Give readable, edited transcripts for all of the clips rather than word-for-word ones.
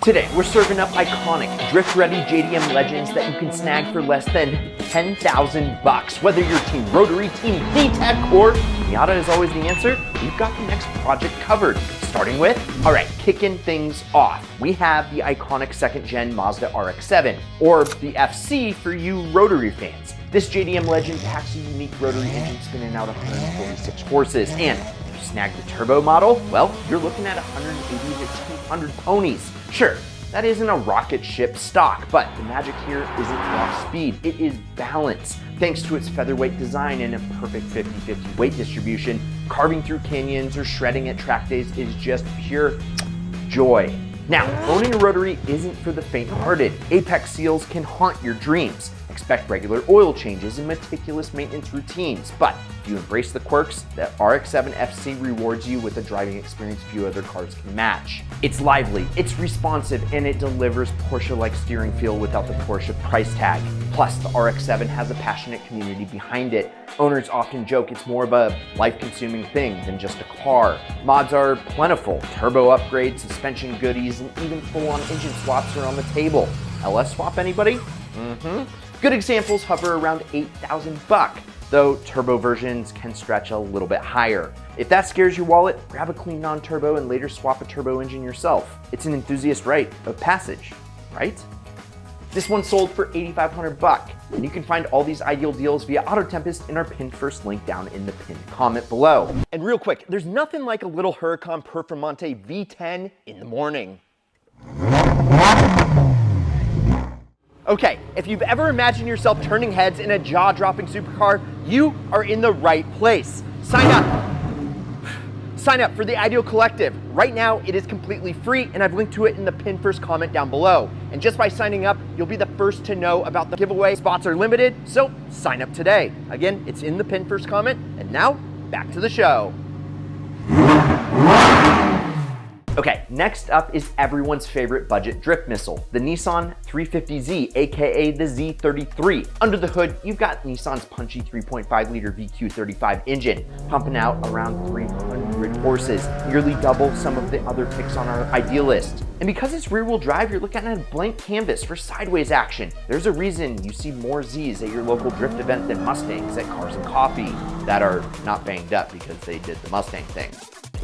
Today, we're serving up iconic, drift-ready JDM legends that you can snag for less than $10,000. Whether you're Team Rotary, Team VTEC, or Miata is always the answer, we've got the next project covered. Starting with, all right, kicking things off, we have the iconic second-gen Mazda RX-7, or the FC for you Rotary fans. This JDM legend packs a unique rotary engine spinning out 146 horses, and if you snag the turbo model, well, you're looking at 180 to 200 ponies. Sure, that isn't a rocket ship stock, but the magic here isn't raw speed, it is balance. Thanks to its featherweight design and a perfect 50-50 weight distribution, carving through canyons or shredding at track days is just pure joy. Now, owning a rotary isn't for the faint-hearted. Apex seals can haunt your dreams. Expect regular oil changes and meticulous maintenance routines, but if you embrace the quirks, the RX-7 FC rewards you with a driving experience few other cars can match. It's lively, it's responsive, and it delivers Porsche-like steering feel without the Porsche price tag. Plus, the RX-7 has a passionate community behind it. Owners often joke it's more of a life-consuming thing than just a car. Mods are plentiful. Turbo upgrades, suspension goodies, and even full-on engine swaps are on the table. LS swap anybody? Good examples hover around $8,000, though turbo versions can stretch a little bit higher. If that scares your wallet, grab a clean non-turbo and later swap a turbo engine yourself. It's an enthusiast rite of passage, right? This one sold for $8,500, and you can find all these ideal deals via Auto Tempest in our pinned first link down in the pinned comment below. And real quick, there's nothing like a little Huracan Performante V10 in the morning. Okay, if you've ever imagined yourself turning heads in a jaw-dropping supercar, you are in the right place. Sign up. Sign up for the Ideal Collective. Right now, it is completely free, and I've linked to it in the pinned first comment down below. And just by signing up, you'll be the first to know about the giveaway. Spots are limited, so sign up today. Again, it's in the pinned first comment, and now, back to the show. Okay, next up is everyone's favorite budget drift missile, the Nissan 350Z, aka the Z33. Under the hood, you've got Nissan's punchy 3.5-liter VQ35 engine, pumping out around 300 horses, nearly double some of the other picks on our ideal list. And because it's rear-wheel drive, you're looking at a blank canvas for sideways action. There's a reason you see more Zs at your local drift event than Mustangs at Cars and Coffee that are not banged up because they did the Mustang thing.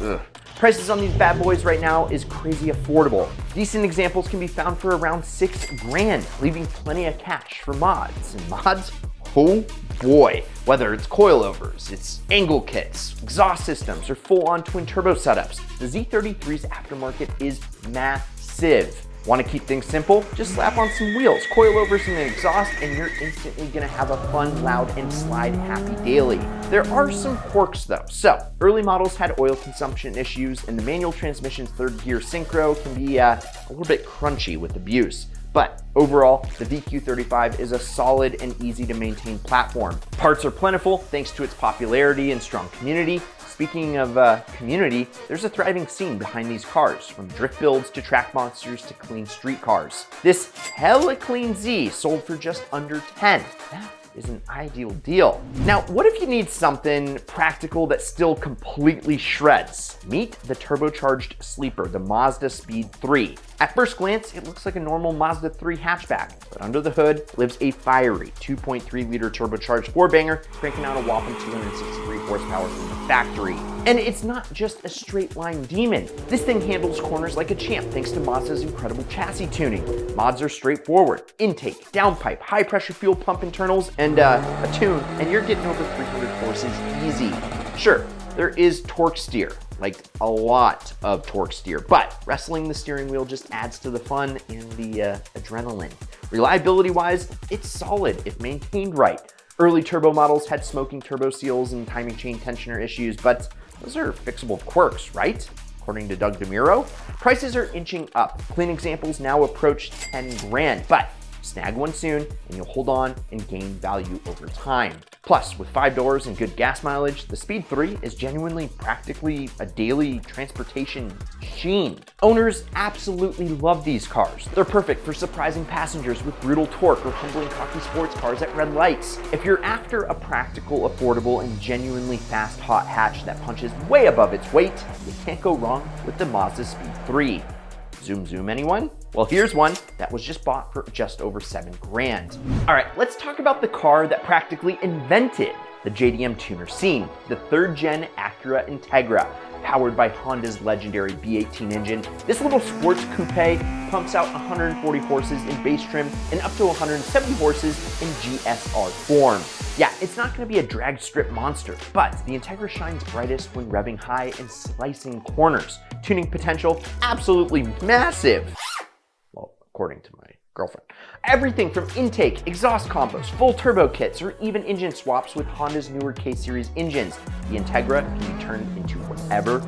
Ugh. Prices on these bad boys right now is crazy affordable. Decent examples can be found for around $6,000, leaving plenty of cash for mods. And mods, oh boy. Whether it's coilovers, it's angle kits, exhaust systems, or full-on twin turbo setups, the Z33's aftermarket is massive. Want to keep things simple? Just slap on some wheels, coilovers, and an exhaust, and you're instantly gonna have a fun, loud, and slide-happy daily. There are some quirks though. So, early models had oil consumption issues, and the manual transmission's third gear synchro can be a little bit crunchy with abuse. But overall, the VQ35 is a solid and easy to maintain platform. Parts are plentiful thanks to its popularity and strong community. Speaking of community, there's a thriving scene behind these cars, from drift builds to track monsters to clean street cars. This hella clean Z sold for just under 10. That is an ideal deal. Now, what if you need something practical that still completely shreds? Meet the turbocharged sleeper, the Mazdaspeed3. At first glance, it looks like a normal Mazda 3 hatchback, but under the hood lives a fiery 2.3-liter turbocharged four-banger, cranking out a whopping 263 horsepower from the factory. And it's not just a straight-line demon. This thing handles corners like a champ thanks to Mazda's incredible chassis tuning. Mods are straightforward. Intake, downpipe, high-pressure fuel pump internals, and a tune, and you're getting over 300 horses easy. Sure, there is torque steer, like a lot of torque steer, but wrestling the steering wheel just adds to the fun and the adrenaline. Reliability-wise, it's solid if maintained right. Early turbo models had smoking turbo seals and timing chain tensioner issues, but those are fixable quirks, right? According to Doug DeMuro. Prices are inching up. Clean examples now approach 10 grand, but snag one soon and you'll hold on and gain value over time. Plus, with 5 doors and good gas mileage, the Speed 3 is genuinely practically a daily transportation machine. Owners absolutely love these cars. They're perfect for surprising passengers with brutal torque or humbling cocky sports cars at red lights. If you're after a practical, affordable, and genuinely fast hot hatch that punches way above its weight, you can't go wrong with the Mazda Speed 3. Zoom zoom, anyone? Well, here's one that was just bought for just over 7 grand. All right, let's talk about the car that practically invented the JDM tuner scene, the 3rd gen Acura Integra. Powered by Honda's legendary V18 engine, this little sports coupe pumps out 140 horses in base trim and up to 170 horses in GSR form. Yeah, it's not going to be a drag strip monster, but the Integra shines brightest when revving high and slicing corners. Tuning potential, absolutely massive. Well, according to my girlfriend. Everything from intake, exhaust combos, full turbo kits, or even engine swaps with Honda's newer K-Series engines. The Integra can be turned into whatever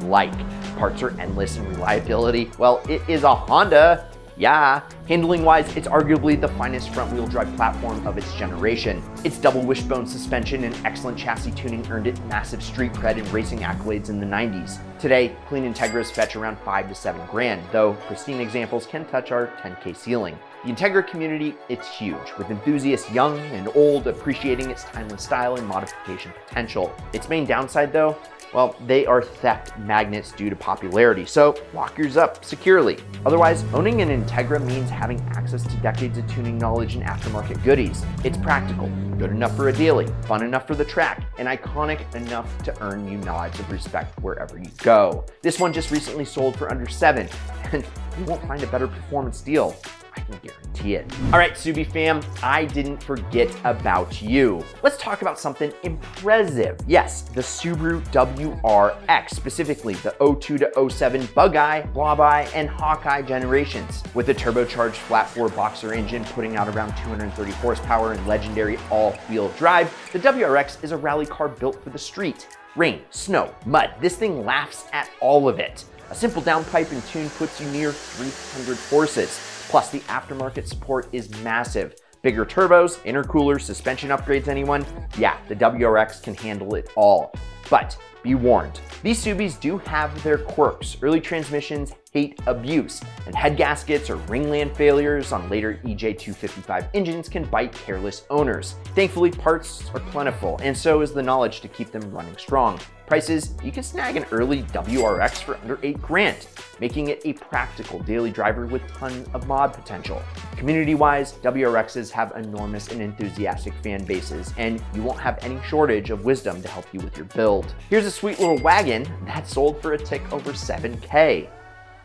you like. Parts are endless and reliability, well, it is a Honda. Yeah, handling-wise, it's arguably the finest front-wheel drive platform of its generation. Its double wishbone suspension and excellent chassis tuning earned it massive street cred and racing accolades in the 90s. Today, clean Integras fetch around 5 to 7 grand, though pristine examples can touch our 10K ceiling. The Integra community, it's huge, with enthusiasts young and old appreciating its timeless style and modification potential. Its main downside, though, well, they are theft magnets due to popularity, so lock yours up securely. Otherwise, owning an Integra means having access to decades of tuning knowledge and aftermarket goodies. It's practical, good enough for a daily, fun enough for the track, and iconic enough to earn you nods of respect wherever you go. This one just recently sold for under 7, and you won't find a better performance deal. I can guarantee it. All right, Subi fam, I didn't forget about you. Let's talk about something impressive. Yes, the Subaru WRX, specifically the 02 to 07 Bug-Eye, Blob-Eye, and Hawkeye generations. With a turbocharged flat-4 boxer engine putting out around 230 horsepower and legendary all-wheel drive, the WRX is a rally car built for the street. Rain, snow, mud, this thing laughs at all of it. A simple downpipe and tune puts you near 300 horses. Plus, the aftermarket support is massive. Bigger turbos, intercoolers, suspension upgrades, anyone? Yeah, the WRX can handle it all. But be warned, these Subis do have their quirks. Early transmissions hate abuse, and head gaskets or ringland failures on later EJ255 engines can bite careless owners. Thankfully, parts are plentiful, and so is the knowledge to keep them running strong. Prices, you can snag an early WRX for under 8 grand, making it a practical daily driver with tons of mod potential. Community-wise, WRXs have enormous and enthusiastic fan bases, and you won't have any shortage of wisdom to help you with your build. Here's a sweet little wagon that sold for a tick over 7K.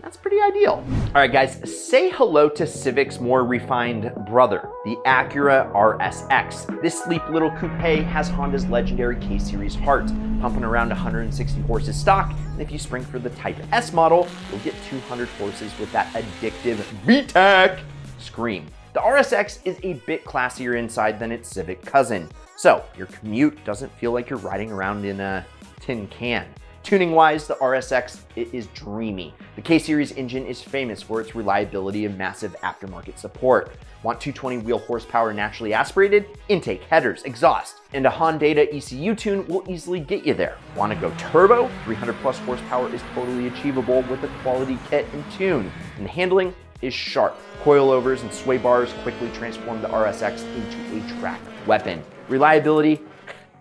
That's pretty ideal. All right, guys, say hello to Civic's more refined brother, the Acura RSX. This sleek little coupe has Honda's legendary K-Series heart, pumping around 160 horses stock, and if you spring for the Type S model, you'll get 200 horses with that addictive VTEC scream. The RSX is a bit classier inside than its Civic cousin, so your commute doesn't feel like you're riding around in a tin can. Tuning-wise, the RSX, it is dreamy. The K-Series engine is famous for its reliability and massive aftermarket support. Want 220 wheel horsepower naturally aspirated? Intake, headers, exhaust, and a Honda ECU tune will easily get you there. Want to go turbo? 300 plus horsepower is totally achievable with a quality kit and tune. And the handling is sharp. Coilovers and sway bars quickly transform the RSX into a track weapon. Reliability?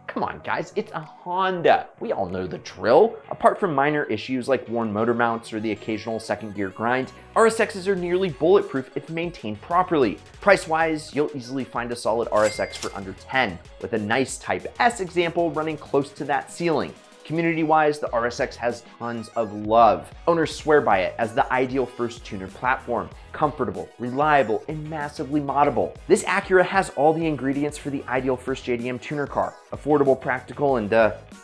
Come on, guys, it's a Honda. We all know the drill. Apart from minor issues like worn motor mounts or the occasional second gear grind, RSXs are nearly bulletproof if maintained properly. Price-wise, you'll easily find a solid RSX for under 10, with a nice Type S example running close to that ceiling. Community-wise, the RSX has tons of love. Owners swear by it as the ideal first tuner platform. Comfortable, reliable, and massively moddable. This Acura has all the ingredients for the ideal first JDM tuner car. Affordable, practical, and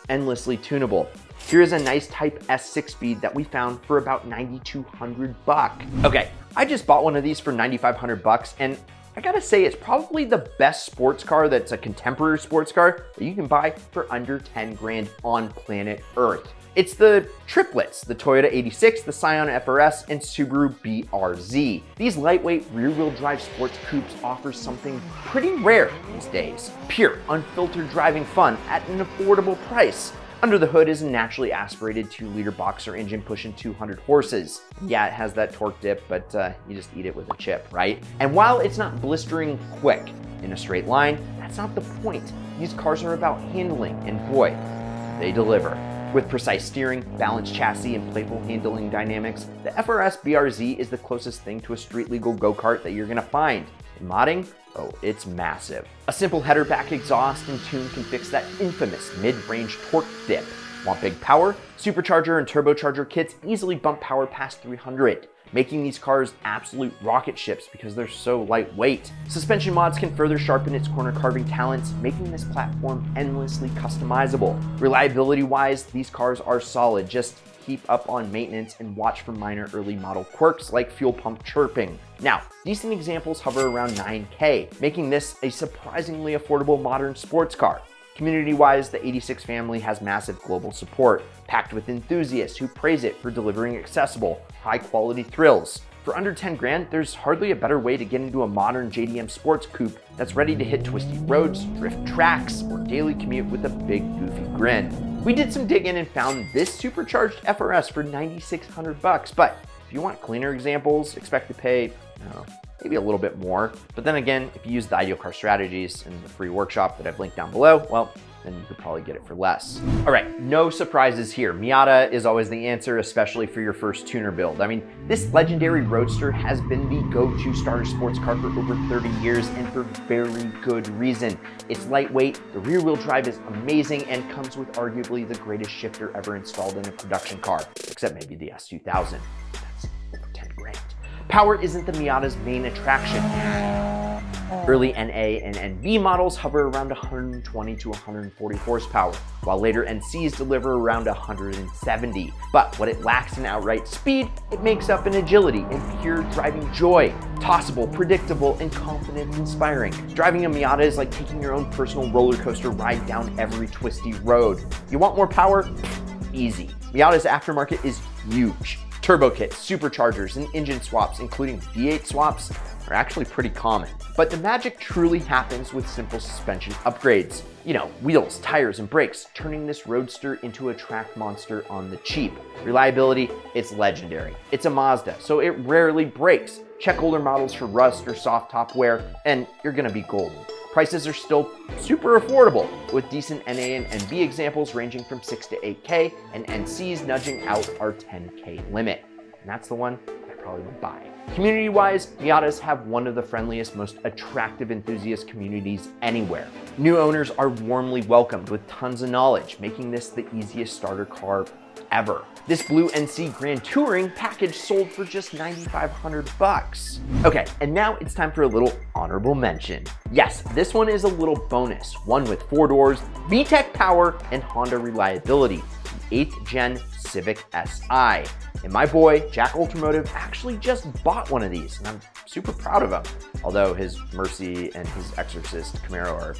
endlessly tunable. Here is a nice Type S 6-speed that we found for about $9,200. Okay, I just bought one of these for $9,500, and I gotta say, it's probably the best sports car that's a contemporary sports car that you can buy for under 10 grand on planet Earth. It's the triplets, the Toyota 86, the Scion FRS, and Subaru BRZ. These lightweight rear-wheel drive sports coupes offer something pretty rare these days. Pure, unfiltered driving fun at an affordable price. Under the hood is a naturally aspirated 2-liter boxer engine pushing 200 horses. Yeah, it has that torque dip, but you just eat it with a chip, right? And while it's not blistering quick in a straight line, that's not the point. These cars are about handling, and boy, they deliver. With precise steering, balanced chassis, and playful handling dynamics, the FRS BRZ is the closest thing to a street-legal go-kart that you're gonna find. In modding, oh, it's massive. A simple header back exhaust and tune can fix that infamous mid-range torque dip. Want big power? Supercharger and turbocharger kits easily bump power past 300, making these cars absolute rocket ships because they're so lightweight. Suspension mods can further sharpen its corner carving talents, making this platform endlessly customizable. Reliability-wise, these cars are solid. Just keep up on maintenance and watch for minor early model quirks like fuel pump chirping. Now, decent examples hover around $9K, making this a surprisingly affordable modern sports car. Community-wise, the 86 family has massive global support, packed with enthusiasts who praise it for delivering accessible, high-quality thrills. For under 10 grand, there's hardly a better way to get into a modern JDM sports coupe that's ready to hit twisty roads, drift tracks, or daily commute with a big goofy grin. We did some digging and found this supercharged FRS for $9,600, but if you want cleaner examples, expect to pay, I don't know, maybe a little bit more. But then again, if you use the Ideal Car Strategies and the free workshop that I've linked down below, well, then you could probably get it for less. All right, no surprises here. Miata is always the answer, especially for your first tuner build. I mean, this legendary roadster has been the go-to starter sports car for over 30 years, and for very good reason. It's lightweight, the rear wheel drive is amazing, and comes with arguably the greatest shifter ever installed in a production car, except maybe the S2000. That's over 10 grand. Power isn't the Miata's main attraction. Early NA and NB models hover around 120 to 140 horsepower, while later NCs deliver around 170. But what it lacks in outright speed, it makes up in agility and pure driving joy. Tossable, predictable, and confidence-inspiring. Driving a Miata is like taking your own personal roller coaster ride down every twisty road. You want more power? Easy. Miata's aftermarket is huge. Turbo kits, superchargers, and engine swaps, including V8 swaps, are actually pretty common. But the magic truly happens with simple suspension upgrades. You know, wheels, tires, and brakes, turning this roadster into a track monster on the cheap. Reliability, it's legendary. It's a Mazda, so it rarely breaks. Check older models for rust or soft top wear, and you're gonna be golden. Prices are still super affordable, with decent NA and NB examples ranging from 6 to 8K, and NCs nudging out our 10K limit. And that's the one I probably would buy. Community-wise, Miatas have one of the friendliest, most attractive enthusiast communities anywhere. New owners are warmly welcomed with tons of knowledge, making this the easiest starter car ever. This blue NC Grand Touring package sold for just $9,500. Okay, and now it's time for a little honorable mention. Yes, this one is a little bonus, one with 4 doors, VTEC power, and Honda reliability, the 8th gen Civic Si. And my boy, Jack Ultramotive, actually just bought one of these, and I'm super proud of him. Although his Mercy and his Exorcist Camaro are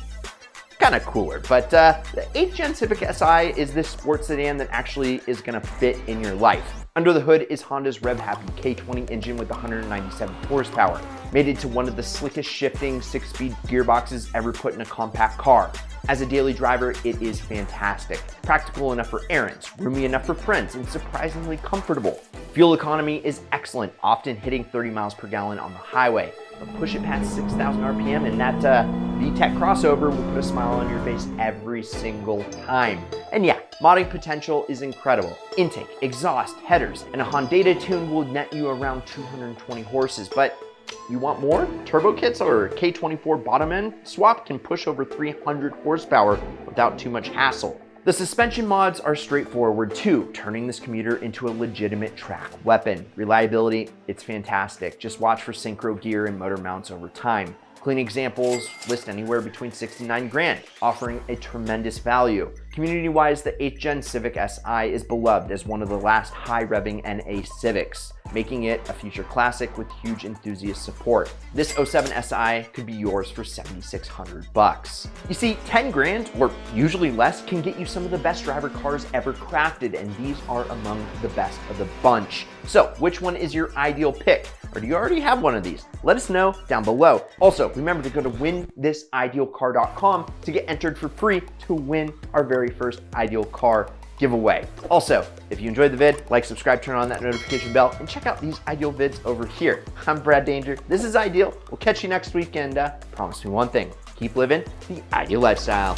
kind of cooler. But the 8th gen Civic Si is this sports sedan that actually is gonna fit in your life. Under the hood is Honda's rev-happy K20 engine with 197 horsepower, made it to one of the slickest shifting 6-speed gearboxes ever put in a compact car. As a daily driver, it is fantastic. Practical enough for errands, roomy enough for friends, and surprisingly comfortable. Fuel economy is excellent, often hitting 30 miles per gallon on the highway. But push it past 6,000 RPM and that VTEC crossover will put a smile on your face every single time. And yeah, modding potential is incredible. Intake, exhaust, headers, and a Honda tune will net you around 220 horses, but you want more? Turbo kits or K24 bottom end swap can push over 300 horsepower without too much hassle. The suspension mods are straightforward too, turning this commuter into a legitimate track weapon. Reliability, it's fantastic. Just watch for synchro gear and motor mounts over time. Clean examples list anywhere between 6 to 9 grand, offering a tremendous value. Community-wise, the 8th gen Civic Si is beloved as one of the last high-revving NA Civics, making it a future classic with huge enthusiast support. This 07 Si could be yours for $7,600. You see, 10 grand, or usually less, can get you some of the best driver cars ever crafted, and these are among the best of the bunch. So, which one is your ideal pick? Or do you already have one of these? Let us know down below. Also, remember to go to winthisIdealcar.com to get entered for free to win our very first Ideal Car giveaway. Also, if you enjoyed the vid, like, subscribe, turn on that notification bell, and check out these Ideal vids over here. I'm Brad Danger. This is Ideal. We'll catch you next week, and promise me one thing. Keep living the Ideal lifestyle.